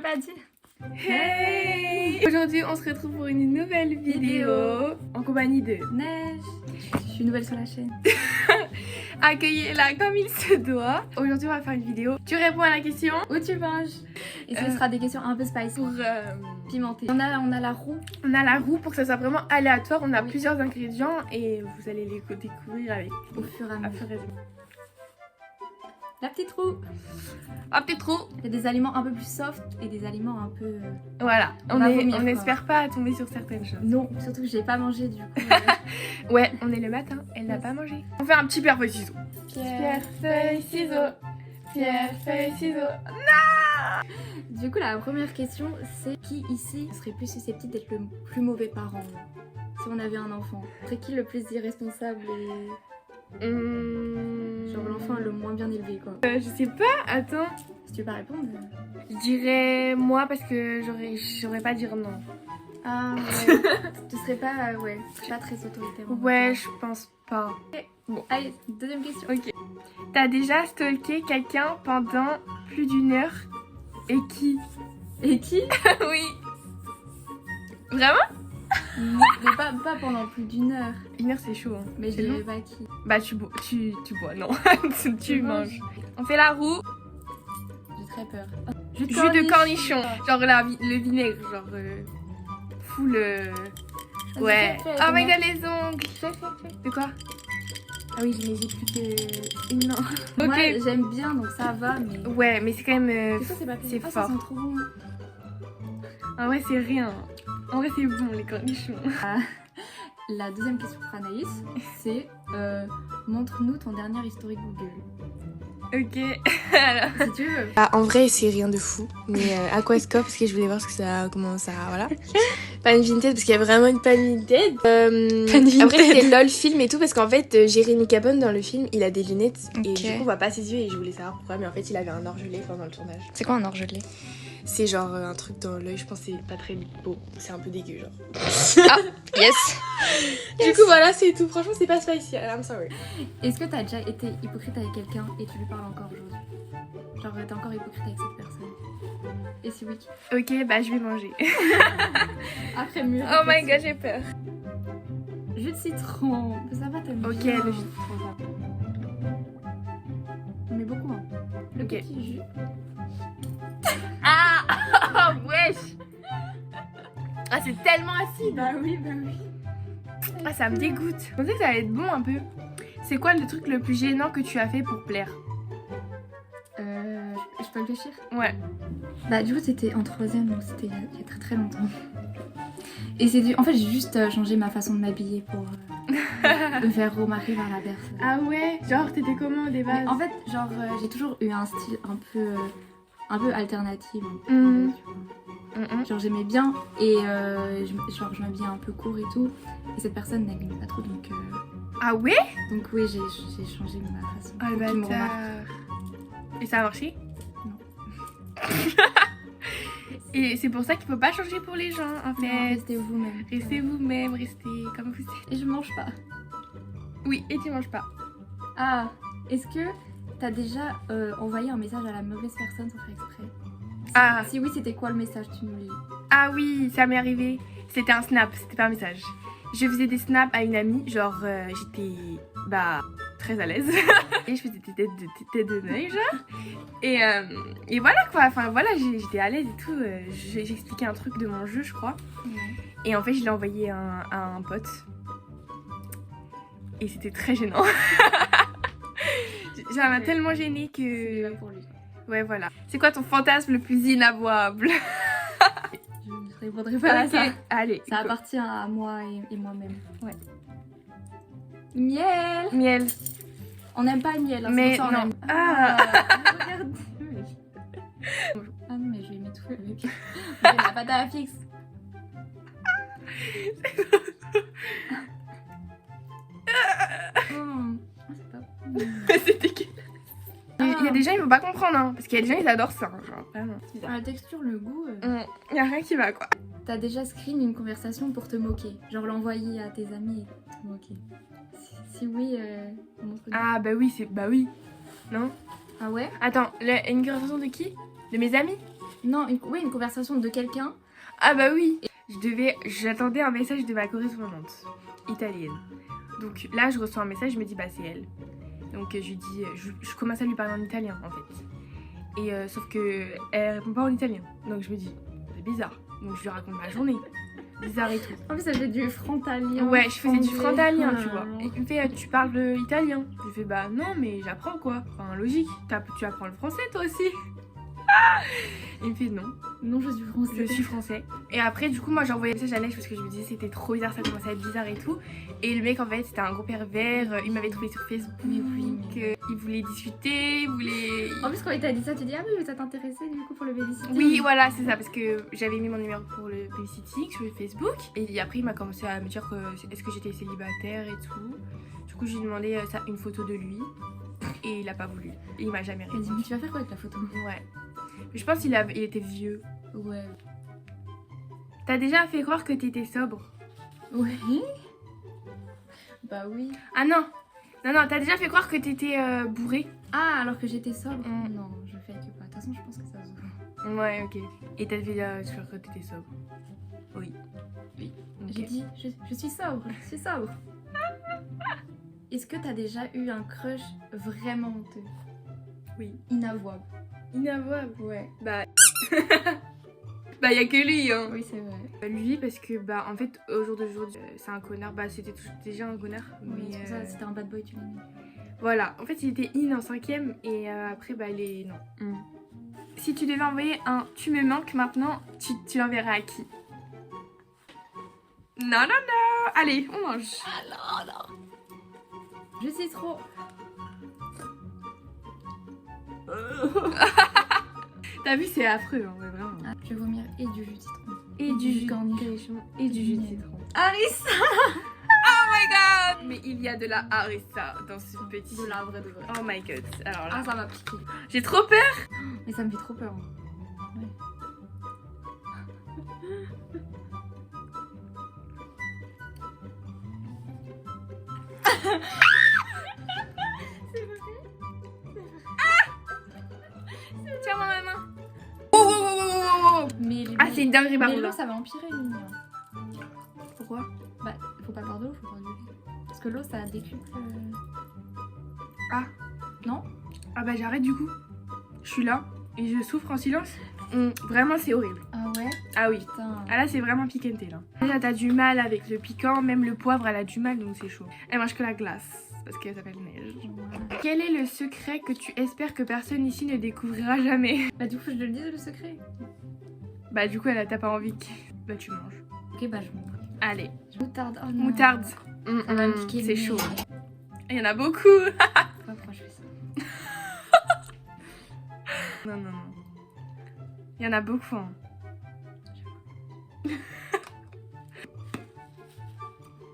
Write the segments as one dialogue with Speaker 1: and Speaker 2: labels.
Speaker 1: l'ai pas dit.
Speaker 2: Hey! Aujourd'hui, on se retrouve pour une nouvelle vidéo en compagnie de
Speaker 1: Neige. Je suis nouvelle sur la chaîne.
Speaker 2: Accueillez-la comme il se doit. Aujourd'hui, on va faire une vidéo. Tu réponds à la question
Speaker 1: Où tu manges? Et ce sera des questions un peu spicy.
Speaker 2: pour...
Speaker 1: Pimentées. On a la roue.
Speaker 2: on a la roue pour que ça soit vraiment aléatoire. On a plusieurs ingrédients et vous allez les découvrir avec
Speaker 1: Au fur et à
Speaker 2: à
Speaker 1: mesure.
Speaker 2: fur et à mesure.
Speaker 1: La petite roue.
Speaker 2: Un petit trou.
Speaker 1: Il y a des aliments un peu plus soft et des aliments un peu...
Speaker 2: Voilà.
Speaker 1: On va vomir,
Speaker 2: On
Speaker 1: quoi.
Speaker 2: n'espère pas tomber sur certaines choses.
Speaker 1: Non, surtout que j'ai pas mangé du coup.
Speaker 2: Ouais, on est le matin. Elle n'a pas mangé. On fait un petit pierre, feuille, ciseaux. Pierre, feuille, ciseaux. Pierre, feuille, ciseaux.
Speaker 1: Du coup, la première question, c'est qui ici serait plus susceptible d'être le plus mauvais parent si on avait un enfant? C'est qui le plus irresponsable et... Genre l'enfant le moins bien élevé quoi.
Speaker 2: Je sais pas, attends.
Speaker 1: Si tu veux pas répondre.
Speaker 2: Je dirais moi parce que j'aurais pas dire non.
Speaker 1: Ah ouais. Tu serais pas pas très autoritaire.
Speaker 2: Ouais, je pense pas.
Speaker 1: Bon, allez, deuxième question.
Speaker 2: Ok. T'as déjà stalké quelqu'un pendant plus d'une heure? Et qui?
Speaker 1: Et qui?
Speaker 2: Oui. Vraiment?
Speaker 1: Mais pas pendant plus d'une heure.
Speaker 2: Une heure c'est chaud. Hein.
Speaker 1: Mais je
Speaker 2: C'est long.
Speaker 1: dirais pas qui.
Speaker 2: Bah tu bois, non. tu
Speaker 1: manges.
Speaker 2: manges. On fait la roue.
Speaker 1: J'ai très peur.
Speaker 2: Jus de cornichon. Genre le vinaigre, genre full. Ouais. Oh my god les ongles. De quoi?
Speaker 1: Ah oui, mais j'ai plus que une main.
Speaker 2: Ok.
Speaker 1: Moi j'aime bien donc ça va mais.
Speaker 2: Ouais, mais c'est quand même.
Speaker 1: Et ça, c'est pas
Speaker 2: c'est
Speaker 1: ça
Speaker 2: fort.
Speaker 1: sent trop bon.
Speaker 2: En vrai c'est rien. En vrai c'est bon les cornichons.
Speaker 1: La deuxième question pour Anaïs, c'est montre-nous ton dernier historique Google.
Speaker 2: Ok. Alors.
Speaker 1: Si tu veux.
Speaker 3: Bah, en vrai, c'est rien de fou. Mais Aquascope, parce que je voulais voir ce que ça, comment ça, voilà. Pan Vinted, parce qu'il y a vraiment une Pan Vinted. Après, c'était LOL film et tout, parce qu'en fait, Jérémy Capone, dans le film, il a des lunettes. Et du coup, on voit pas ses yeux et je voulais savoir pourquoi. Mais en fait, il avait un orgelet pendant le tournage.
Speaker 4: C'est quoi un orgelet?
Speaker 3: C'est genre un truc dans l'œil, je pense que c'est pas très beau. C'est un peu dégueu, genre.
Speaker 4: Ah, yes.
Speaker 3: Du coup, voilà, c'est tout. Franchement, c'est pas spicy. I'm sorry.
Speaker 1: Est-ce que t'as déjà été hypocrite avec quelqu'un et tu lui parles encore aujourd'hui? Genre t'es encore hypocrite avec cette personne? Et si oui?
Speaker 2: Ok, bah je vais manger.
Speaker 1: Après mûr.
Speaker 2: Oh my god, j'ai peur.
Speaker 1: Jus de citron. Ça va tellement
Speaker 2: Ok,
Speaker 1: bien.
Speaker 2: le jus de
Speaker 1: citron. On met beaucoup hein. Le
Speaker 2: Ok.
Speaker 1: petit jus.
Speaker 2: Ah. Oh wesh. Ah c'est tellement acide.
Speaker 1: Bah oui.
Speaker 2: Ah ça me dégoûte. Je pensais que ça allait être bon un peu. C'est quoi le truc le plus gênant que tu as fait pour plaire?
Speaker 1: Je peux réfléchir?
Speaker 2: Ouais.
Speaker 1: Bah du coup c'était en troisième donc c'était il y a très très longtemps. Et en fait j'ai juste changé ma façon de m'habiller pour me faire remarquer par la personne.
Speaker 2: Ah ouais. Genre t'étais comment au départ?
Speaker 1: Mais en fait genre j'ai toujours eu un style un peu alternatif.
Speaker 2: Mhm.
Speaker 1: Tu vois. Genre j'aimais bien et je m'habillais un peu court et tout. Et cette personne n'aimait pas trop donc
Speaker 2: Ah ouais?
Speaker 1: oui j'ai changé ma façon.
Speaker 2: Ah le
Speaker 1: pour qu'il me remarque.
Speaker 2: bâtard. Et ça a marché?
Speaker 1: Non.
Speaker 2: Et c'est pour ça qu'il faut pas changer pour les gens en
Speaker 1: Non,
Speaker 2: fait.
Speaker 1: restez vous-même.
Speaker 2: Restez vous-même, restez comme vous êtes.
Speaker 1: Et je mange pas.
Speaker 2: Oui, et tu manges pas.
Speaker 1: Ah, est-ce que t'as déjà envoyé un message à la mauvaise personne sans faire exprès?
Speaker 2: Ah.
Speaker 1: Si oui, c'était quoi le message? Tu nous lis.
Speaker 2: Ah oui, ça m'est arrivé. C'était un snap, c'était pas un message. Je faisais des snaps à une amie, genre j'étais très à l'aise. Et je faisais des têtes de nez, genre. Et voilà quoi, enfin voilà, j'étais à l'aise et tout. J'expliquais un truc de mon jeu, je crois. Et en fait, je l'ai envoyé à un pote. Et c'était très gênant. Ça m'a tellement gênée que...
Speaker 1: C'est pas pour lui.
Speaker 2: Ouais, voilà. C'est quoi ton fantasme le plus inavouable?
Speaker 1: Je répondrai pas à ça.
Speaker 2: Allez,
Speaker 1: Ça
Speaker 2: go.
Speaker 1: appartient à moi et moi-même.
Speaker 2: Ouais.
Speaker 1: Miel.
Speaker 2: Miel.
Speaker 1: On n'aime pas le miel. Hein,
Speaker 2: Mais
Speaker 1: c'est pour ça, on
Speaker 2: non.
Speaker 1: aime.
Speaker 2: Ah.
Speaker 1: Regarde. Ah non, mais je vais m'étouffer avec la pâte à fixe. C'est pas bon.
Speaker 2: C'est dégueulasse. Il y a des gens, ils vont pas comprendre, hein, parce qu'il y a des gens, ils adorent ça, hein, genre, vraiment.
Speaker 1: La texture, le goût.
Speaker 2: Il y a rien qui va, quoi.
Speaker 1: T'as déjà screen une conversation pour te moquer? Genre l'envoyer à tes amis et te moquer? Si oui, montre-nous.
Speaker 2: Ah, bah oui, c'est... Bah oui. Non?
Speaker 1: Ah ouais?
Speaker 2: Attends, une conversation de qui? De mes amis?
Speaker 1: Non, une conversation de quelqu'un.
Speaker 2: Ah bah oui. J'attendais un message de ma correspondante italienne. Donc là, je reçois un message, je me dis bah c'est elle. Donc je lui dis, je commence à lui parler en italien en fait. Et sauf que elle répond pas en italien. Donc je me dis, c'est bizarre. Donc je lui raconte ma journée. Bizarre et tout.
Speaker 1: En plus, ça fait du frontalien.
Speaker 2: Ouais, je faisais du frontalien,
Speaker 1: Ah.
Speaker 2: tu vois. Et il me fait, tu parles italien. Je lui fais, bah non, mais j'apprends quoi. Enfin, logique. Tu apprends le français toi aussi. Il me fait non.
Speaker 1: Non, je suis française.
Speaker 2: Je suis français. Et après, du coup, moi j'ai envoyé un message à Neige parce que je me disais c'était trop bizarre, ça commençait à être bizarre et tout. Et le mec, en fait, c'était un gros pervers. Il m'avait trouvé sur Facebook.
Speaker 1: Mais oui.
Speaker 2: Il voulait discuter, il voulait.
Speaker 1: En plus, quand il t'a dit ça, tu dis ah oui, mais ça t'intéressait du coup pour le babysitting.
Speaker 2: Oui, voilà, c'est ça, parce que j'avais mis mon numéro pour le babysitting sur le Facebook. Et après, il m'a commencé à me dire que est-ce que j'étais célibataire et tout. Du coup, j'ai demandé une photo de lui. Et il a pas voulu. Et il m'a jamais
Speaker 1: Il m'a dit
Speaker 2: répondu.
Speaker 1: mais tu vas faire quoi avec la photo?
Speaker 2: Ouais. Mais je pense qu'il était vieux.
Speaker 1: Ouais.
Speaker 2: T'as déjà fait croire que t'étais sobre?
Speaker 1: Oui. Bah oui.
Speaker 2: Ah non. Non, t'as déjà fait croire que t'étais bourré?
Speaker 1: Ah, alors que j'étais sobre?
Speaker 2: Mm.
Speaker 1: Non, je fais que pas. De toute façon, je pense que ça se voit.
Speaker 2: Ouais, ok. Et t'as déjà sûr que t'étais sobre? Oui.
Speaker 1: Oui.
Speaker 2: Ok.
Speaker 1: J'ai dit je suis sobre, je suis sobre. Est-ce que t'as déjà eu un crush vraiment honteux?
Speaker 2: Oui.
Speaker 1: Inavouable.
Speaker 2: Inavouable.
Speaker 1: Ouais.
Speaker 2: Bah. Bah, y a que lui, hein.
Speaker 1: Oui, c'est vrai.
Speaker 2: Lui, parce que, bah, en fait, au jour d'aujourd'hui, c'est un connard. Bah, c'était déjà un connard.
Speaker 1: Oui,
Speaker 2: Mais
Speaker 1: c'est pour ça, c'était un bad boy, tu l'as mis.
Speaker 2: voilà. En fait, il était in en 5ème et après, bah, il est. Non. Si tu devais envoyer un tu me manques maintenant, tu l'enverrais à qui? Non. Allez, on mange.
Speaker 1: Je suis trop.
Speaker 2: T'as vu, c'est affreux, hein, ouais, vraiment.
Speaker 1: Ah, je vais vomir et du jus de citron.
Speaker 2: Et du jus de
Speaker 1: cornichon.
Speaker 2: cornichon et du jus de citron.
Speaker 1: Harissa!
Speaker 2: Oh my god! Mais il y a de la harissa dans ce petit.
Speaker 1: De la vraie de vrai.
Speaker 2: Oh my god. Alors là,
Speaker 1: Ah, ça m'a piqué.
Speaker 2: j'ai trop peur.
Speaker 1: Mais ça me fait trop peur. Ouais.
Speaker 2: Tiens ma main. Oh.
Speaker 1: Mais
Speaker 2: Ah, c'est une dinguerie par
Speaker 1: mais
Speaker 2: contre.
Speaker 1: l'eau, ça va empirer, Mimi.
Speaker 2: Pourquoi?
Speaker 1: Bah, faut pas boire de l'eau, faut boire du lait. Parce que l'eau, ça décuple.
Speaker 2: Ah.
Speaker 1: Non?
Speaker 2: Ah bah j'arrête du coup. Je suis là et je souffre en silence. Vraiment c'est horrible.
Speaker 1: Ah ouais?
Speaker 2: Ah oui.
Speaker 1: Putain.
Speaker 2: Ah là c'est vraiment piquanté là. Déjà t'as du mal avec le piquant, même le poivre elle a du mal donc c'est chaud. Elle mange que la glace parce qu'elle s'appelle Neige.
Speaker 1: Ouais.
Speaker 2: Quel est le secret que tu espères que personne ici ne découvrira jamais?
Speaker 1: Bah, du coup, je le dis le secret.
Speaker 2: Bah du coup t'as pas envie que... Bah tu manges.
Speaker 1: Ok, bah, je mange.
Speaker 2: Allez.
Speaker 1: Moutarde. Oh non.
Speaker 2: Moutarde.
Speaker 1: Ça va me piquer.
Speaker 2: C'est
Speaker 1: le nez.
Speaker 2: chaud. Il y en a beaucoup.
Speaker 1: Pourquoi je fais ça?
Speaker 2: Non. Il y en a beaucoup. Hein.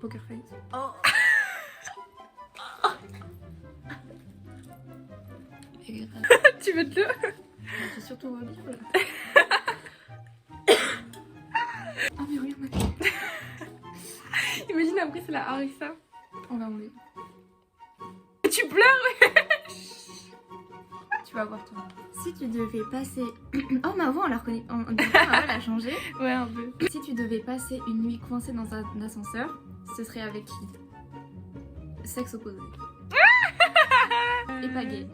Speaker 1: Poker face.
Speaker 2: Oh.
Speaker 1: Et grave.
Speaker 2: Tu veux de l'eau?
Speaker 1: C'est surtout au livre là. Ah, mais regarde ma
Speaker 2: Imagine après c'est la harissa.
Speaker 1: On va enlever.
Speaker 2: Tu pleures?
Speaker 1: Tu vas voir toi. Si tu devais passer. Oh, ma voix, on la reconnaît. Ma voix, elle a changé.
Speaker 2: Ouais un peu.
Speaker 1: Si tu devais passer une nuit coincée dans un ascenseur, ce serait avec qui? Sexe opposé. Et pas gay.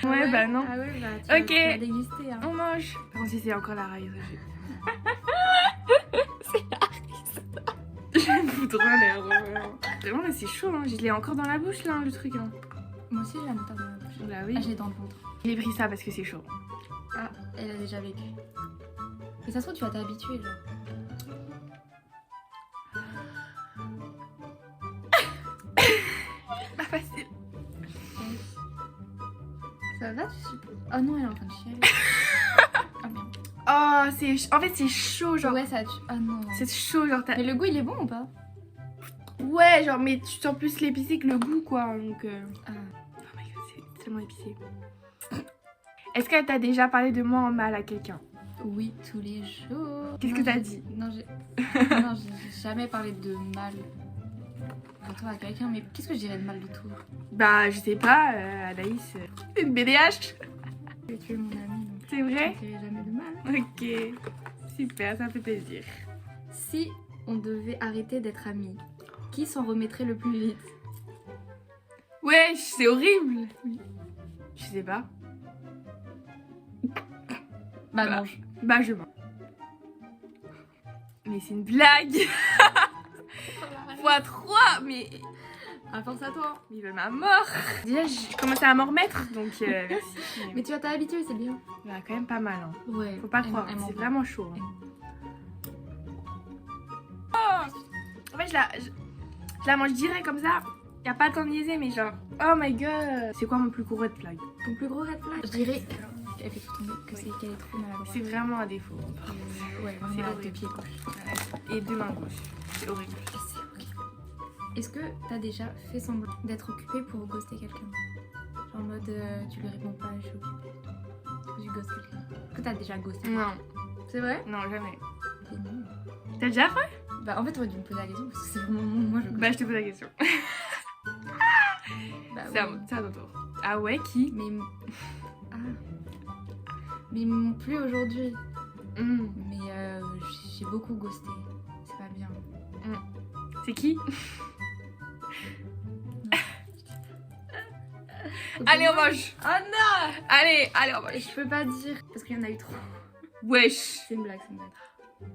Speaker 2: Ouais bah non.
Speaker 1: Ah ouais, bah
Speaker 2: Ok.
Speaker 1: tu vas déguster. Hein.
Speaker 2: On mange. Par contre si c'est encore la harissa. Je me fous trop la merde. Vraiment là c'est chaud hein. Je l'ai encore dans la bouche là le truc hein.
Speaker 1: Moi aussi, j'ai la moutarde dans la bouche.
Speaker 2: Bah
Speaker 1: Ah,
Speaker 2: oui.
Speaker 1: je l'ai dans le ventre.
Speaker 2: J'ai pris ça parce que c'est chaud.
Speaker 1: Ah, elle a déjà vécu. Mais ça se trouve, tu vas t'habituer, genre.
Speaker 2: Pas facile.
Speaker 1: Ça va, tu supposes? Oh non, elle est en train de chialer. Ah merde.
Speaker 2: Oh c'est... En fait c'est chaud genre.
Speaker 1: Ouais, ça tue. Ah non.
Speaker 2: C'est chaud genre t'as...
Speaker 1: Mais le goût, il est bon ou pas?
Speaker 2: Ouais genre mais tu sens plus l'épicé que le goût quoi donc...
Speaker 1: Ah.
Speaker 2: Oh my god c'est tellement épicé. Est-ce qu'elle t'a déjà parlé de moi en mal à quelqu'un?
Speaker 1: Oui, tous les jours.
Speaker 2: Qu'est-ce que t'as dit?
Speaker 1: Non, j'ai jamais parlé de mal de toi à quelqu'un, mais qu'est-ce que je dirais de mal de toi?
Speaker 2: Bah je sais pas, Anaïs... Une BDH.
Speaker 1: Tu es mon amie, donc...
Speaker 2: C'est
Speaker 1: Je
Speaker 2: vrai?
Speaker 1: ne ferai jamais de mal.
Speaker 2: Ok, super, ça me fait plaisir.
Speaker 1: Si on devait arrêter d'être amis, qui s'en remettrait le plus vite?
Speaker 2: Wesh, c'est horrible. Je sais pas.
Speaker 1: Bah
Speaker 2: Bah.
Speaker 1: non.
Speaker 2: Bah je mens. Mais c'est une blague. x3, mais
Speaker 1: À force à toi.
Speaker 2: ils veulent ma mort. Déjà, j'ai commencé à m'en remettre, donc merci.
Speaker 1: Mais tu vas t'habituer, c'est bien.
Speaker 2: Il y en a quand même pas mal. Hein.
Speaker 1: Ouais.
Speaker 2: Faut pas
Speaker 1: elle-
Speaker 2: croire,
Speaker 1: elle m'en
Speaker 2: c'est
Speaker 1: veut.
Speaker 2: vraiment chaud. Hein. En fait, je la mange direct comme ça. Y a pas le temps de niaiser, mais genre, oh my god. C'est quoi mon plus gros red flag?
Speaker 1: Ton plus gros red flag? Je dirais qu'elle fait tout tomber, que c'est qu'elle est trop maladroite.
Speaker 2: C'est vraiment un défaut.
Speaker 1: Ouais,
Speaker 2: C'est
Speaker 1: vraiment à deux
Speaker 2: horrible.
Speaker 1: pieds gauche.
Speaker 2: Et deux mains gauches. C'est horrible.
Speaker 1: Et c'est horrible. Est-ce que t'as déjà fait semblant d'être occupé pour ghoster quelqu'un? Genre en mode tu lui réponds pas, je suis occupée. Tu ghostes quelqu'un. Est-ce que t'as déjà ghosté?
Speaker 2: Non,
Speaker 1: C'est vrai?
Speaker 2: non, jamais.
Speaker 1: T'es nulle.
Speaker 2: T'as déjà fait?
Speaker 1: Bah en fait t'aurais dû me poser la question parce que c'est vraiment moi je ghoste.
Speaker 2: Bah, je te pose la question.
Speaker 1: Bah,
Speaker 2: C'est à
Speaker 1: oui.
Speaker 2: c'est à ton tour. Ah ouais, qui?
Speaker 1: Mais ah. Mais ils m'ont plus aujourd'hui. Mais j'ai beaucoup ghosté. C'est pas bien.
Speaker 2: C'est qui?
Speaker 1: Ok.
Speaker 2: Allez, on mange.
Speaker 1: Oh non!
Speaker 2: Allez, on
Speaker 1: Et
Speaker 2: mange.
Speaker 1: je peux pas dire parce qu'il y en a eu trop.
Speaker 2: Wesh.
Speaker 1: C'est une blague, c'est une blague.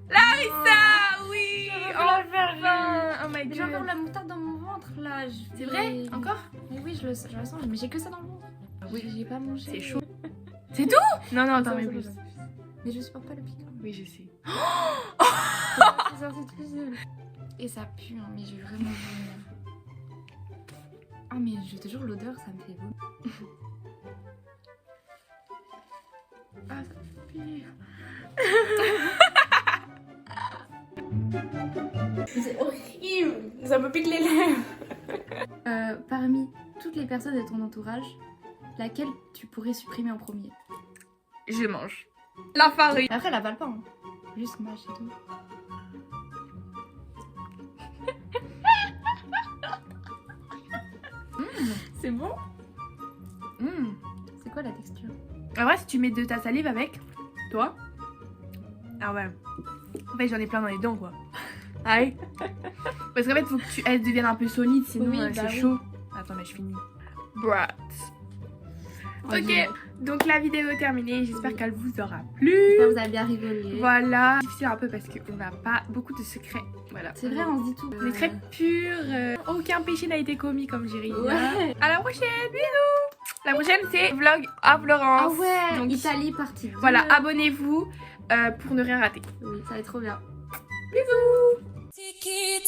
Speaker 2: Larissa, oui.
Speaker 1: Enfin.
Speaker 2: Oh my
Speaker 1: Mais j'ai encore
Speaker 2: god.
Speaker 1: la moutarde dans mon ventre là.
Speaker 2: C'est vrai? Encore?
Speaker 1: Mais oui, je le sens, mais j'ai que ça dans le ventre.
Speaker 2: Oui.
Speaker 1: J'ai pas mangé.
Speaker 2: C'est chaud. C'est tout? Non, non, attends,
Speaker 1: Ça,
Speaker 2: mais
Speaker 1: ça,
Speaker 2: plus.
Speaker 1: ça. Mais je supporte pas le piquant.
Speaker 2: Oui, je sais.
Speaker 1: C'est sorti tout seul. Et ça pue, hein, mais j'ai vraiment vomir. Ah, mais je te jure, l'odeur, ça me fait vomir. Ah, ça pue.
Speaker 3: C'est horrible. Ça me pique les lèvres.
Speaker 1: Parmi toutes les personnes de ton entourage, laquelle tu pourrais supprimer en premier?
Speaker 2: Je mange. La farine.
Speaker 1: Après, elle avale pas, hein. Juste mâche et tout.
Speaker 2: C'est bon?
Speaker 1: C'est quoi la texture?
Speaker 2: En vrai, si tu mets de ta salive avec, toi. Ah ouais. En fait, j'en ai plein dans les dents, quoi. Allez. Parce qu'en fait, faut que elle devienne un peu solide, sinon
Speaker 1: Oui, bah
Speaker 2: c'est
Speaker 1: oui.
Speaker 2: chaud. Attends, mais je finis. Brat. Ok, donc la vidéo est terminée. J'espère
Speaker 1: Oui.
Speaker 2: qu'elle vous aura plu.
Speaker 1: J'espère que vous avez bien rigolé.
Speaker 2: Voilà. Difficile un peu parce qu'on n'a pas beaucoup de secrets. Voilà.
Speaker 1: C'est vrai, on se dit tout.
Speaker 2: On est très pur. Aucun péché n'a été commis, comme dirait Ina.
Speaker 1: Ouais.
Speaker 2: À la prochaine. Bisous. La prochaine, c'est vlog à
Speaker 1: Ah
Speaker 2: Florence.
Speaker 1: ouais,
Speaker 2: Donc,
Speaker 1: Italie partie 2.
Speaker 2: voilà, abonnez-vous pour ne rien rater.
Speaker 1: Oui, ça va être trop bien.
Speaker 2: Bisous.
Speaker 4: Take it